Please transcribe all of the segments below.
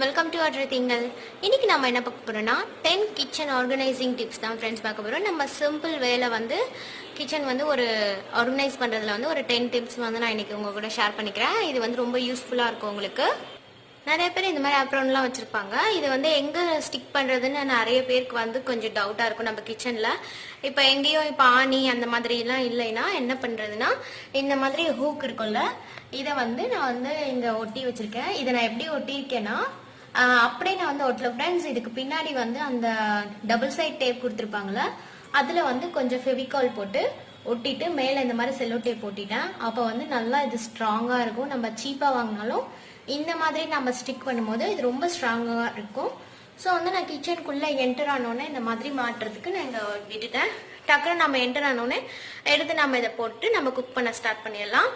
Welcome to Atraithingal. இன்னைக்கு நாம என்ன பார்க்க போறோம்னா 10 kitchen organizing tips தான் फ्रेंड्स பார்க்க போறோம். நம்ம சிம்பிள் வேல வந்து கிச்சன் வந்து ஒரு ஆர்கனைஸ் பண்றதுல வந்து ஒரு 10 டிப்ஸ் வந்து நான் இன்னைக்கு உங்க கூட ஷேர் பண்ணிக்கிறேன். இது வந்து ரொம்ப யூஸ்ஃபுல்லா இருக்கும் உங்களுக்கு. நிறைய பேர் இந்த மாதிரி ஆப்ரான்லாம் வச்சிருப்பாங்க. இது வந்து எங்க ஸ்டிக் பண்றதுன்னு நிறைய பேருக்கு வந்து கொஞ்சம் டவுட்டா இருக்கும் நம்ம கிச்சன்ல. இப்போ எங்கேயும் இப்போ ஆணி அந்த மாதிரி எல்லாம் இல்லைன்னா என்ன பண்றதுன்னா இந்த மாதிரி ஹூக் இருக்கும்ல, இதை வந்து நான் வந்து இங்க ஒட்டி வச்சிருக்கேன். இதை நான் எப்படி ஒட்டியிருக்கேன்னா அப்படியே நான் வந்து ஒட்டல ஃப்ரெண்ட்ஸ். இதுக்கு பின்னாடி வந்து அந்த டபுள் சைட் டேப் கொடுத்துருப்பாங்களா, அதுல வந்து கொஞ்சம் ஃபெவிகால் போட்டு ஒட்டிட்டு மேல இந்த மாதிரி செல்லோ டேப் ஒட்டிட்டேன். அப்போ வந்து நல்லா இது ஸ்ட்ராங்கா இருக்கும். நம்ம சீப்பா வாங்கினாலும் இந்த மாதிரி நம்ம ஸ்டிக் பண்ணும்போது இது ரொம்ப ஸ்ட்ராங்கா இருக்கும். ஸோ வந்து நான் கிச்சனுக்குள்ள என்டர் ஆனோடனே இந்த மாதிரி மாட்டுறதுக்கு நான் இங்க விட்டுட்டேன். டக்குன்னு நம்ம என்டர் ஆனோடனே எடுத்து நம்ம இதை போட்டு நம்ம குக் பண்ண ஸ்டார்ட் பண்ணிடலாம்.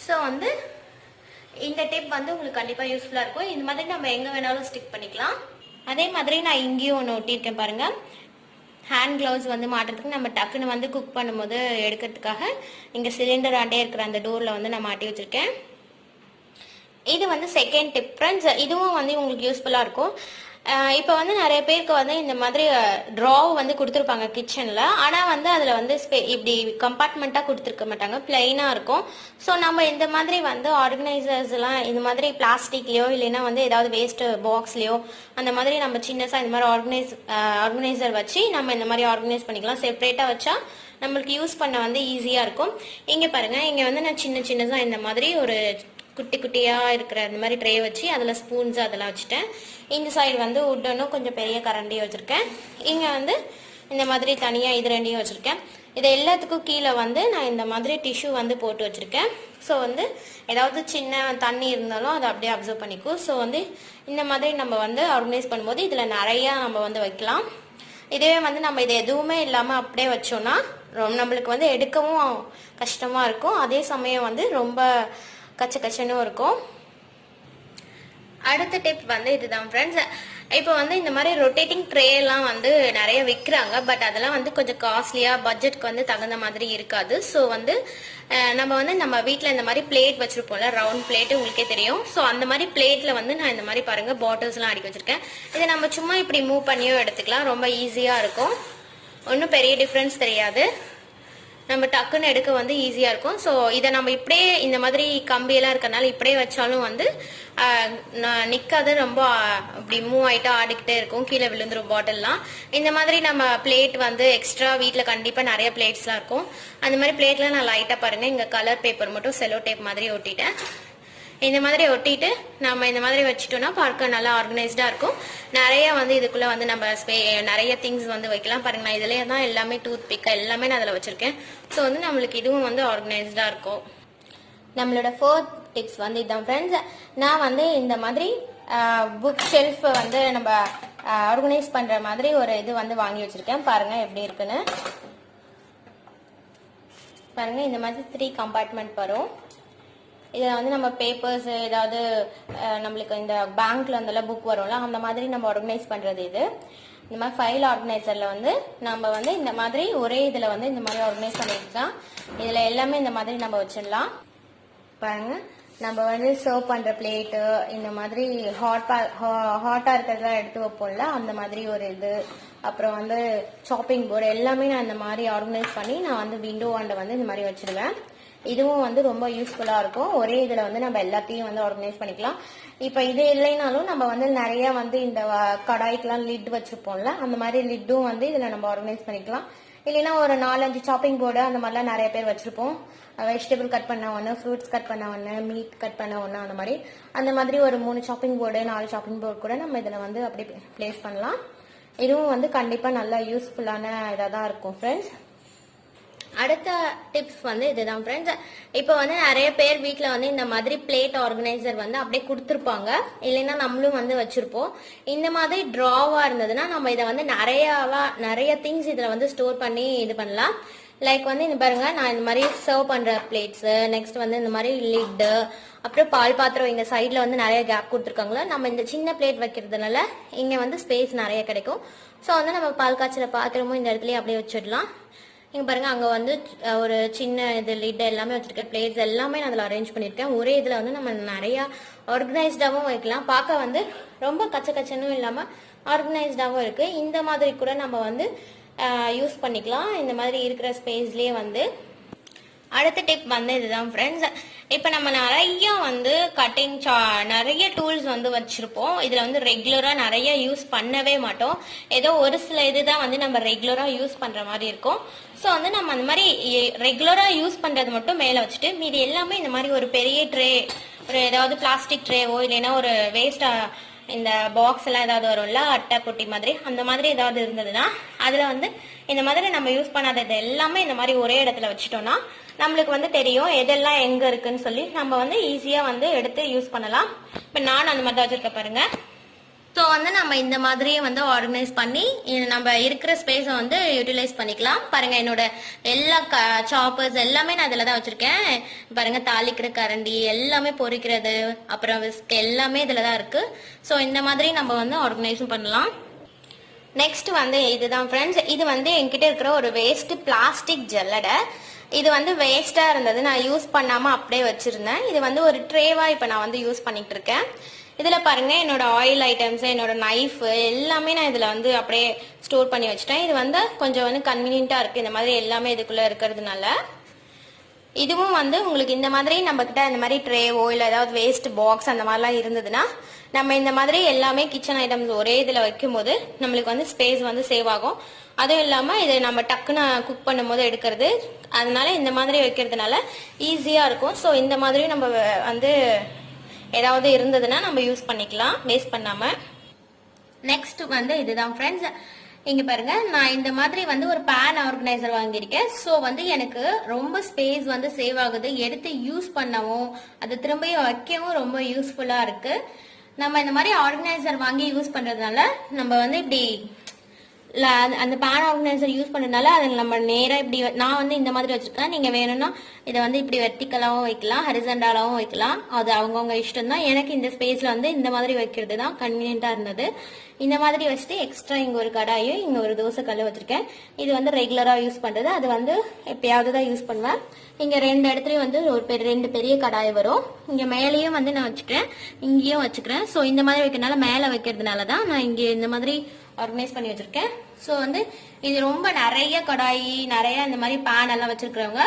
ஸோ வந்து இந்த டிப் வந்து உங்களுக்கு கண்டிப்பா யூஸ்ஃபுல்லா இருக்கும். இந்த மாதிரி நம்ம எங்க வேணாலும் ஸ்டிக் பண்ணிக்கலாம். அதே மாதிரி நான் இங்கேயும் ஒன்று ஒட்டியிருக்கேன் பாருங்க. ஹேண்ட் கிளவுஸ் வந்து மாட்டுறதுக்கு நம்ம டக்குன்னு வந்து குக் பண்ணும்போது எடுக்கிறதுக்காக இங்க சிலிண்டர் ஆண்டே இருக்கிற அந்த டோர்ல வந்து நான் மாட்டி வச்சிருக்கேன். இது வந்து செகண்ட் டிப் ஃப்ரெண்ட்ஸ். இதுவும் வந்து உங்களுக்கு யூஸ்ஃபுல்லா இருக்கும். இப்போ வந்து நிறைய பேருக்கு வந்து இந்த மாதிரி ட்ரா வந்து கொடுத்துருப்பாங்க கிச்சனில். ஆனால் வந்து அதில் வந்து இப்படி கம்பார்ட்மெண்ட்டாக கொடுத்துருக்க மாட்டாங்க, பிளெயினாக இருக்கும். ஸோ நம்ம இந்த மாதிரி வந்து ஆர்கனைசர்ஸ் எல்லாம் இந்த மாதிரி பிளாஸ்டிக்லேயோ இல்லைன்னா வந்து ஏதாவது வேஸ்ட் பாக்ஸ்லேயோ அந்த மாதிரி நம்ம சின்னஸாக இந்த மாதிரி ஆர்கனைசர் வச்சு நம்ம இந்த மாதிரி ஆர்கனைஸ் பண்ணிக்கலாம். செப்பரேட்டாக வச்சா நம்மளுக்கு யூஸ் பண்ண வந்து ஈஸியாக இருக்கும். இங்கே பாருங்கள், இங்கே வந்து நான் சின்னதாக இந்த மாதிரி ஒரு குட்டி குட்டியாக இருக்கிற இந்த மாதிரி ட்ரே வச்சு அதில் ஸ்பூன்ஸ் அதெல்லாம் வச்சுட்டேன். இந்த சைடு வந்து உட்டனும் கொஞ்சம் பெரிய கரண்டியும் வச்சுருக்கேன். இங்கே வந்து இந்த மாதிரி தனியாக இது ரெண்டையும் வச்சுருக்கேன். இது எல்லாத்துக்கும் கீழே வந்து நான் இந்த மாதிரி டிஷ்யூ வந்து போட்டு வச்சுருக்கேன். ஸோ வந்து ஏதாவது சின்ன தண்ணி இருந்தாலும் அதை அப்படியே அப்சர்வ் பண்ணிக்கும். ஸோ வந்து இந்த மாதிரி நம்ம வந்து ஆர்கனைஸ் பண்ணும்போது இதில் நிறையா நம்ம வந்து வைக்கலாம். இதுவே வந்து நம்ம இது எதுவுமே இல்லாமல் அப்படியே வச்சோம்னா நம்மளுக்கு வந்து எடுக்கவும் கஷ்டமாக இருக்கும். அதே சமயம் வந்து ரொம்ப கச்சன்னு இருக்கும். அடுத்த டிப் வந்து இதுதான் ஃப்ரெண்ட்ஸ். இப்போ வந்து இந்த மாதிரி ரொட்டேட்டிங் ட்ரே எல்லாம் வந்து நிறைய விற்கிறாங்க. பட் அதெல்லாம் வந்து கொஞ்சம் காஸ்ட்லியா, பட்ஜெட்க்கு வந்து தகுந்த மாதிரி இருக்காது. ஸோ வந்து நம்ம வந்து நம்ம வீட்டில் இந்த மாதிரி பிளேட் வச்சிருப்போம்ல, ரவுண்ட் பிளேட் உங்களுக்கே தெரியும். ஸோ அந்த மாதிரி பிளேட்ல வந்து நான் இந்த மாதிரி பாருங்க பாட்டில்ஸ்லாம் அடுக்கி வச்சிருக்கேன். இதை நம்ம சும்மா இப்படி மூவ் பண்ணியோ எடுத்துக்கலாம். ரொம்ப ஈஸியா இருக்கும். ஒன்றும் பெரிய டிஃப்ரென்ஸ் தெரியாது. நம்ம டக்குன்னு எடுக்க வந்து ஈஸியா இருக்கும். ஸோ இதை நம்ம இப்படியே இந்த மாதிரி கம்பியெல்லாம் இருக்கறனால இப்படியே வச்சாலும் வந்து நிக்காது, ரொம்ப இப்படி மூவ் ஆயிட்டா ஆடிக்கிட்டே இருக்கும், கீழே விழுந்துரும் பாட்டில்லாம். இந்த மாதிரி நம்ம பிளேட் வந்து எக்ஸ்ட்ரா வீட்டில் கண்டிப்பா நிறைய பிளேட்ஸ்லாம் இருக்கும். அந்த மாதிரி பிளேட்ல நான் லைட்டா பாருங்க இங்க கலர் பேப்பர் மட்டும் செல்லோ டேப் மாதிரி ஒட்டிட்டேன். இந்த மாதிரி ஒட்டிட்டு நம்ம இந்த மாதிரி வச்சுட்டோம்னா பார்க்க நல்லா ஆர்கனைஸ்டா இருக்கும். நிறைய வந்து இதுக்குள்ள வந்து நம்ம நிறைய திங்ஸ் வந்து வைக்கலாம். பாருங்க, நான் இதுலயே தான் எல்லாமே டூத் பிக் எல்லாமே நான் அதில் வச்சிருக்கேன். ஸோ வந்து நம்மளுக்கு இதுவும் வந்து ஆர்கனைஸ்டா இருக்கும். நம்மளோட ஃபோர்த் டிப்ஸ் வந்து இதுதான் ஃப்ரெண்ட்ஸ். நான் வந்து இந்த மாதிரி புக் ஷெல்ஃப் வந்து நம்ம ஆர்கனைஸ் பண்ற மாதிரி ஒரு இது வந்து வாங்கி வச்சிருக்கேன். பாருங்க எப்படி இருக்குன்னு பாருங்க. இந்த மாதிரி 3 கம்பார்ட்மெண்ட் வரும். இதில் வந்து நம்ம பேப்பர்ஸ் ஏதாவது நம்மளுக்கு இந்த பேங்க்ல வந்தெல்லாம் புக் வரும்ல, அந்த மாதிரி நம்ம ஆர்கனைஸ் பண்றது இது. இந்த மாதிரி ஃபைல் ஆர்கனைசர்ல வந்து நம்ம வந்து இந்த மாதிரி ஒரே இதில் வந்து இந்த மாதிரி ஆர்கனைஸ் பண்ணிக்கலாம். இதில் எல்லாமே இந்த மாதிரி நம்ம வச்சிடலாம். பாருங்க, நம்ம வந்து சர்வ் பண்ற பிளேட்டு, இந்த மாதிரி ஹாட்டா இருக்கிறதெல்லாம் எடுத்து வைப்போம்ல, அந்த மாதிரி ஒரு இது. அப்புறம் வந்து சாப்பிங் போர்டு எல்லாமே நான் இந்த மாதிரி ஆர்கனைஸ் பண்ணி நான் வந்து விண்டோ ஆண்ட வந்து இந்த மாதிரி வச்சிருவேன். இதுவும் வந்து ரொம்ப யூஸ்ஃபுல்லா இருக்கும். ஒரே இதுல வந்து நம்ம எல்லாத்தையும் வந்து ஆர்கனைஸ் பண்ணிக்கலாம். இப்ப இது இல்லைனாலும் நம்ம வந்து நிறைய வந்து இந்த கடாய்க்கெல்லாம் லிட் வச்சிருப்போம்ல, அந்த மாதிரி லிட்டும் வந்து இதுல நம்ம ஆர்கனைஸ் பண்ணிக்கலாம். இல்லைன்னா ஒரு 4-5 சாப்பிங் போர்டு அந்த மாதிரிலாம் நிறைய பேர் வச்சிருப்போம். வெஜிடபிள் கட் பண்ண ஒன்று, ஃப்ரூட்ஸ் கட் பண்ண ஒன்று, மீட் கட் பண்ண ஒன்று, அந்த மாதிரி ஒரு 3 சாப்பிங் போர்டு 4 சாப்பிங் போர்டு கூட நம்ம இதுல வந்து அப்படியே பிளேஸ் பண்ணலாம். இதுவும் வந்து கண்டிப்பா நல்லா யூஸ்ஃபுல்லான இதாக தான் இருக்கும் ஃப்ரெண்ட்ஸ். அடுத்த டிப்ஸ் வந்து இதுதான் ஃப்ரெண்ட்ஸ். இப்போ வந்து நிறைய பேர் வீட்டில் வந்து இந்த மாதிரி பிளேட் ஆர்கனைசர் வந்து அப்படியே கொடுத்துருப்பாங்க, இல்லைன்னா நம்மளும் வந்து வச்சிருப்போம். இந்த மாதிரி ட்ராவா இருந்ததுன்னா நம்ம இதை வந்து நிறைய திங்ஸ் இதில் வந்து ஸ்டோர் பண்ணி இது பண்ணலாம். லைக் வந்து இந்த பாருங்க, நான் இந்த மாதிரி சர்வ் பண்ற பிளேட்ஸ், நெக்ஸ்ட் வந்து இந்த மாதிரி லிட்டு, அப்புறம் பால் பாத்திரம் இங்க சைட்ல வந்து நிறைய கேப் கொடுத்துருக்காங்களா. நம்ம இந்த சின்ன பிளேட் வைக்கிறதுனால இங்க வந்து ஸ்பேஸ் நிறைய கிடைக்கும். ஸோ வந்து நம்ம பால் காய்ச்சல பாத்திரமும் இந்த இடத்துலயே அப்படியே வச்சிடலாம். இங்கே பாருங்கள் அங்கே வந்து ஒரு சின்ன இது லிட் எல்லாமே வச்சுருக்கேன், பிளேட்ஸ் எல்லாமே நான் அதில் அரேஞ்ச் பண்ணியிருக்கேன். ஒரே இதில் வந்து நம்ம நிறையா ஆர்கனைஸ்டாகவும் வைக்கலாம், பார்க்க வந்து ரொம்ப கச்சனும் இல்லாமல் ஆர்கனைஸ்டாகவும் இருக்குது. இந்த மாதிரி கூட நம்ம வந்து யூஸ் பண்ணிக்கலாம் இந்த மாதிரி இருக்கிற ஸ்பேஸ்லேயே வந்து. அடுத்த டிப் வந்து இதுதான் ஃப்ரெண்ட்ஸ். இப்போ நம்ம நிறைய வந்து நிறைய டூல்ஸ் வந்து வச்சுருப்போம். இதில் வந்து ரெகுலராக நிறைய யூஸ் பண்ணவே மாட்டோம். ஏதோ ஒரு சில இதுதான் வந்து நம்ம ரெகுலராக யூஸ் பண்ணுற மாதிரி இருக்கும். ஸோ வந்து நம்ம அந்த மாதிரி ரெகுலராக யூஸ் பண்ணுறது மட்டும் மேலே வச்சுட்டு மீதி எல்லாமே இந்த மாதிரி ஒரு பெரிய ட்ரே, ஒரு ஏதாவது பிளாஸ்டிக் ட்ரேவோ இல்லைன்னா ஒரு வேஸ்ட்டாக இந்த பாக்ஸ் எல்லாம் ஏதாவது வரும்ல அட்டை பொட்டி மாதிரி, அந்த மாதிரி ஏதாவது இருந்ததுன்னா அதில் வந்து இந்த மாதிரி நம்ம யூஸ் பண்ணாதது எல்லாமே இந்த மாதிரி ஒரே இடத்துல வச்சுட்டோம்னா நம்மளுக்கு வந்து தெரியும் எதெல்லாம் எங்க இருக்குன்னு சொல்லி நம்ம வந்து ஈஸியா வந்து எடுத்து யூஸ் பண்ணலாம். இப்போ நான் அந்த மாதிரி தான் வச்சிருக்க பாருங்க. ஸோ வந்து நம்ம இந்த மாதிரியே வந்து ஆர்கனைஸ் பண்ணி நம்ம இருக்கிற ஸ்பேஸை வந்து யூட்டிலைஸ் பண்ணிக்கலாம். பாருங்க என்னோட எல்லா சாப்பர்ஸ் எல்லாமே நான் இதில் தான் வச்சிருக்கேன். பாருங்க தாளிக்கிற கரண்டி எல்லாமே பொரிக்கிறது அப்புறம் விஸ்க் எல்லாமே இதில் தான் இருக்கு. ஸோ இந்த மாதிரி நம்ம வந்து ஆர்கனைஸும் பண்ணலாம். நெக்ஸ்ட் வந்து இதுதான் ஃப்ரெண்ட்ஸ். இது வந்து என்கிட்ட இருக்கிற ஒரு வேஸ்ட் பிளாஸ்டிக் ஜல்லடை. இது வந்து வேஸ்டா இருந்தது, நான் யூஸ் பண்ணாம அப்படியே வச்சிருந்தேன். இது வந்து ஒரு ட்ரேவா இப்போ நான் வந்து யூஸ் பண்ணிட்டு இருக்கேன். இதில் பாருங்க என்னோட ஆயில் ஐட்டம்ஸ், என்னோட நைஃப் எல்லாமே நான் இதில் வந்து அப்படியே ஸ்டோர் பண்ணி வச்சுட்டேன். இது வந்து கொஞ்சம் வந்து கன்வீனியன்ட்டா இருக்கு இந்த மாதிரி எல்லாமே இதுக்குள்ள இருக்கிறதுனால. இதுவும் வந்து உங்களுக்கு இந்த மாதிரி நம்ம கிட்ட இந்த மாதிரி ட்ரேவோ இல்லை ஏதாவது வேஸ்ட் பாக்ஸ் அந்த மாதிரிலாம் இருந்ததுன்னா நம்ம இந்த மாதிரி எல்லாமே கிச்சன் ஐட்டம்ஸ் ஒரே இதில் வைக்கும்போது நம்மளுக்கு வந்து ஸ்பேஸ் வந்து சேவ் ஆகும். அதுவும் இல்லாமல் இதை நம்ம டக்குன்னு குக் பண்ணும் போது எடுக்கிறது, அதனால இந்த மாதிரி வைக்கிறதுனால ஈஸியாக இருக்கும். ஸோ இந்த மாதிரி நம்ம வந்து ஏதாவது இருந்ததுன்னா நம்ம யூஸ் பண்ணிக்கலாம் வேஸ்ட் பண்ணாமல். நெக்ஸ்ட் வந்து இதுதான் ஃப்ரெண்ட்ஸ். இங்க பாருங்க நான் இந்த மாதிரி வந்து ஒரு பேன் ஆர்கனைசர் வாங்கியிருக்கேன். ஸோ வந்து எனக்கு ரொம்ப ஸ்பேஸ் வந்து சேவ் ஆகுது, எடுத்து யூஸ் பண்ணவும் அது திரும்ப வைக்கவும் ரொம்ப யூஸ்ஃபுல்லா இருக்கு. நம்ம இந்த மாதிரி ஆர்கனைசர் வாங்கி யூஸ் பண்றதுனால நம்ம வந்து இப்படி அந்த பேன் ஆர்கனைசர் யூஸ் பண்ணதுனால அதில் நம்ம நேராக இப்படி நான் வந்து இந்த மாதிரி வச்சிருக்கேன். நீங்கள் வேணும்னா இதை வந்து இப்படி வெர்டிக்கலாகவும் வைக்கலாம், ஹரிசண்டாலாகவும் வைக்கலாம், அது அவங்கவுங்க இஷ்டம் தான். எனக்கு இந்த ஸ்பேஸில் வந்து இந்த மாதிரி வைக்கிறது தான் கன்வீனியண்ட்டாக இருந்தது. இந்த மாதிரி வச்சுட்டு எக்ஸ்ட்ரா இங்கே ஒரு கடாயும் இங்கே ஒரு தோசை கல் வச்சிருக்கேன். இது வந்து ரெகுலராக யூஸ் பண்ணுறது, அது வந்து எப்பயாவது தான் யூஸ் பண்ணுவேன். இங்கே ரெண்டு இடத்துலையும் வந்து ஒரு ரெண்டு பெரிய கடாய் வரும். இங்கே மேலேயும் வந்து நான் வச்சுக்கிறேன், இங்கேயும் வச்சுக்கிறேன். ஸோ இந்த மாதிரி வைக்கிறதுனால மேலே வைக்கிறதுனால தான் நான் இங்கே இந்த மாதிரி ஆர்கனைஸ் பண்ணி வச்சிருக்கேன். ஸோ வந்து இது ரொம்ப நிறைய கடாயி நிறைய இந்த மாதிரி பேன் எல்லாம் வச்சிருக்கிறவங்க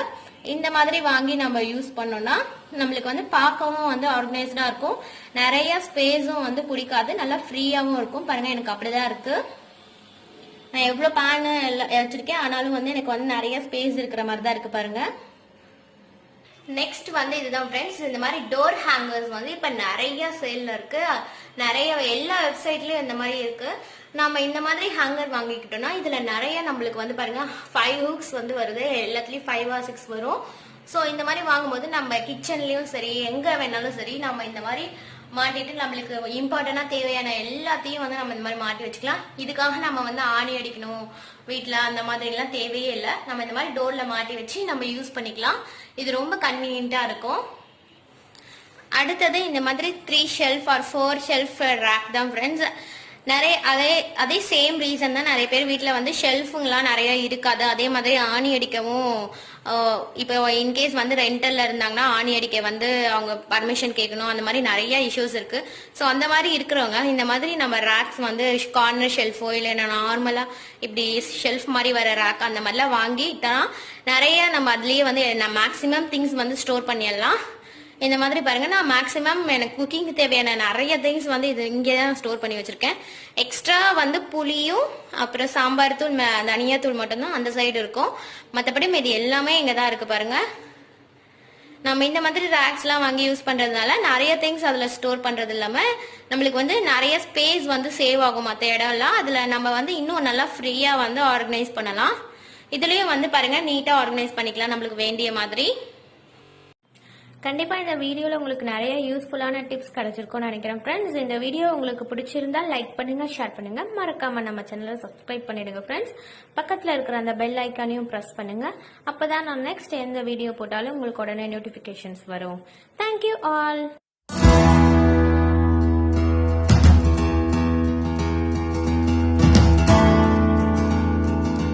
இந்த மாதிரி வாங்கி நம்ம யூஸ் பண்ணோம்னா நம்மளுக்கு வந்து பார்க்கவும் வந்து ஆர்கனைஸ்டா இருக்கும், நிறைய ஸ்பேஸும் வந்து பிடிக்காது, நல்லா ஃப்ரீயாகவும் இருக்கும். பாருங்க எனக்கு அப்படிதான் இருக்கு. நான் எவ்வளோ பேன் வச்சிருக்கேன் ஆனாலும் வந்து எனக்கு வந்து நிறைய ஸ்பேஸ் இருக்கிற மாதிரி தான் இருக்கு பாருங்க. நெக்ஸ்ட் வந்து இதுதான் ஃப்ரெண்ட்ஸ். இந்த மாதிரி டோர் ஹேங்கர்ஸ் வந்து இப்போ நிறைய சேல்ல இருக்கு, நிறைய எல்லா வெப்சைட்லயும் இந்த மாதிரி இருக்கு. நம்ம இந்த மாதிரி ஹேங்கர் வாங்கிக்கிட்டோம்னா இதுல நிறைய நம்மளுக்கு வந்து பாருங்க 5 ஹூக்ஸ் வந்து வருது, எல்லாத்துலயும் 5 or 6 வரும். ஸோ இந்த மாதிரி வாங்கும்போது நம்ம கிச்சன்லயும் சரி எங்க வேணாலும் சரி நம்ம இந்த மாதிரி மாட்டிட்டு நம்மளுக்கு இம்பார்ட்டண்டா தேவையான எல்லாத்தையும் வந்து நம்ம இந்த மாதிரி மாட்டி வச்சுக்கலாம். இதுக்காக நம்ம வந்து ஆணி அடிக்கணும் வீட்டுல அந்த மாதிரி எல்லாம் தேவையே இல்லை. நம்ம இந்த மாதிரி டோர்ல மாட்டி வச்சு நம்ம யூஸ் பண்ணிக்கலாம். இது ரொம்ப கன்வீனியன்ட்டா இருக்கும். அடுத்தது இந்த மாதிரி 3 ஷெல்ஃப் or 4 ஷெல்ஃப் ரேக் தான் ஃப்ரெண்ட்ஸ். நிறைய அதே சேம் ரீசன் தான் நிறைய பேர் வீட்டில் வந்து ஷெல்ஃபுங்கெலாம் நிறைய இருக்காது. அதே மாதிரி ஆணி அடிக்கவும் இப்போ இன்கேஸ் வந்து ரெண்டல்ல இருந்தாங்கன்னா ஆணி அடிக்க வந்து அவங்க பர்மிஷன் கேட்கணும், அந்த மாதிரி நிறைய இஷ்யூஸ் இருக்கு. ஸோ அந்த மாதிரி இருக்கிறவங்க இந்த மாதிரி நம்ம ரேக்ஸ் வந்து கார்னர் ஷெல்ஃபோ இல்லை நார்மலாக இப்படி ஷெல்ஃப் மாதிரி வர ரேக் அந்த மாதிரிலாம் வாங்கிட்டா நிறைய நம்ம அதுலேயே வந்து மேக்ஸிமம் திங்ஸ் வந்து ஸ்டோர் பண்ணிடலாம். இந்த மாதிரி பாருங்க நான் மேக்ஸிமம் எனக்கு குக்கிங்க்கு தேவையான நிறைய திங்ஸ் வந்து இது இங்கே தான் ஸ்டோர் பண்ணி வச்சிருக்கேன். எக்ஸ்ட்ரா வந்து புளியும் அப்புறம் சாம்பார் தூள் தனியா தூள் மட்டும்தான் அந்த சைடு இருக்கும், மற்றபடி மீதி எல்லாமே இங்கே தான் இருக்கு பாருங்க. நம்ம இந்த மாதிரி ரேக்ஸ்லாம் வாங்கி யூஸ் பண்றதுனால நிறைய திங்ஸ் அதில் ஸ்டோர் பண்றது இல்லாம நம்மளுக்கு வந்து நிறைய ஸ்பேஸ் வந்து சேவ் ஆகும். மற்ற இடம்லாம் அதில் நம்ம வந்து இன்னும் நல்லா ஃப்ரீயா வந்து ஆர்கனைஸ் பண்ணலாம். இதுலயும் வந்து பாருங்க நீட்டா ஆர்கனைஸ் பண்ணிக்கலாம் நம்மளுக்கு வேண்டிய மாதிரி. கண்டிப்பா இந்த வீடியோல உங்களுக்கு நிறைய யூஸ்ஃபுல்லான டிப்ஸ் கிடைச்சிருக்கும்னு நினைக்கிறேன் ஃப்ரெண்ட்ஸ். இந்த வீடியோ உங்களுக்கு பிடிச்சிருந்தா லைக் பண்ணுங்க, ஷேர் பண்ணுங்க, மறக்காம நம்ம சேனலை சப்ஸ்கிரைப் பண்ணிடுங்க ஃப்ரெண்ட்ஸ். பக்கத்துல இருக்கிற அந்த பெல் ஐக்கானையும் பிரஸ் பண்ணுங்க, அப்பதான் நான் நெக்ஸ்ட் எந்த வீடியோ போட்டாலும் உங்களுக்கு உடனே நோட்டிபிகேஷன்ஸ் வரும். Thank you all.